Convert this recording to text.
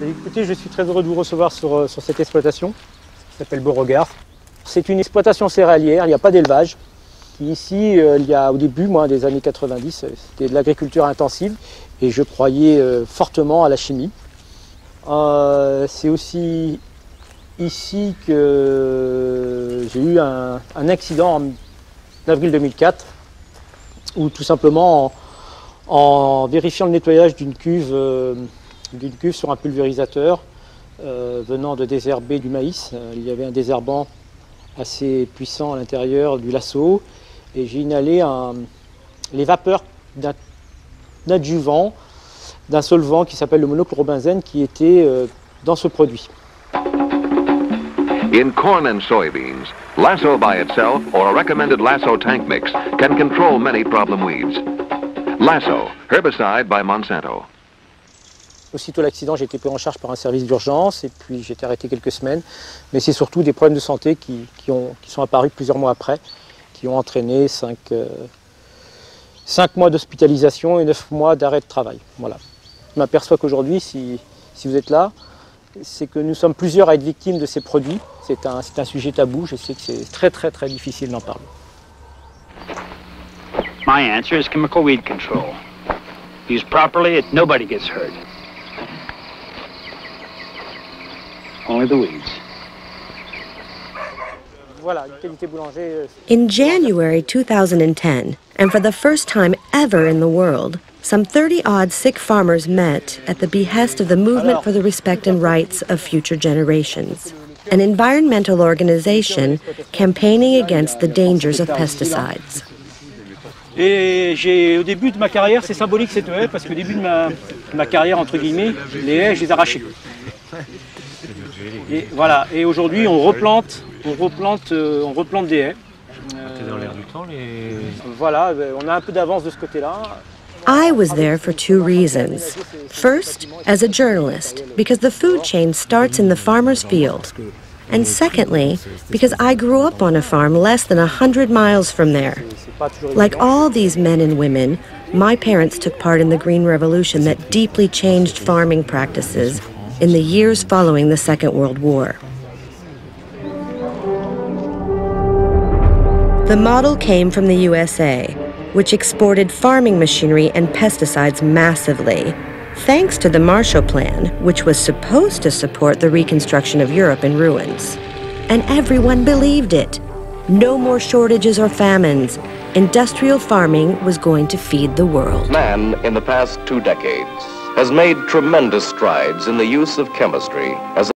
Écoutez, je suis très heureux de vous recevoir sur cette exploitation qui s'appelle Beauregard. C'est une exploitation céréalière, il n'y a pas d'élevage. Ici, il y a au début, moi, des années 90, c'était de l'agriculture intensive et je croyais fortement à la chimie. C'est aussi ici que j'ai eu un accident en avril 2004 où tout simplement en vérifiant le nettoyage d'une cuve sur un pulvérisateur venant de désherber du maïs, il y avait un désherbant assez puissant à l'intérieur du lasso et j'ai inhalé les vapeurs d'un adjuvant, d'un solvant qui s'appelle le monochlorobenzène qui était dans ce produit. In corn and soybeans, Lasso by itself or a recommended Lasso tank mix can control many problem weeds. Lasso, herbicide by Monsanto. Aussitôt l'accident, j'ai été pris en charge par un service d'urgence et puis j'ai été arrêté quelques semaines. Mais c'est surtout des problèmes de santé qui sont apparus plusieurs mois après, qui ont entraîné 5 mois d'hospitalisation et 9 mois d'arrêt de travail. Voilà. Je m'aperçois qu'aujourd'hui, si vous êtes là, c'est que nous sommes plusieurs à être victimes de ces produits. C'est un sujet tabou, je sais que c'est très difficile d'en parler. My answer is chemical weed control. Used properly, nobody gets hurt. Only the weeds. Voilà, une qualité boulanger. In January 2010, and for the first time ever in the world, some 30-odd sick farmers met at the behest of the Movement for the Respect and Rights of Future Generations, an environmental organization campaigning against the dangers of pesticides. Et au début de ma carrière, c'est symbolique cette haie, parce qu'au début de ma carrière, entre guillemets, les haies, je les arrachais. Et voilà, et aujourd'hui on replante des haies. Dans l'air du temps, Voilà, on a un peu d'avance de ce côté-là. I was there for two reasons. First, as a journalist, because the food chain starts in the farmer's field. And secondly, because I grew up on a farm less than 100 miles from there. Like all these men and women, my parents took part in the Green Revolution that deeply changed farming practices in the years following the Second World War. The model came from the USA, which exported farming machinery and pesticides massively, thanks to the Marshall Plan, which was supposed to support the reconstruction of Europe in ruins. And everyone believed it. No more shortages or famines. Industrial farming was going to feed the world. Man, in the past 2 decades, has made tremendous strides in the use of chemistry as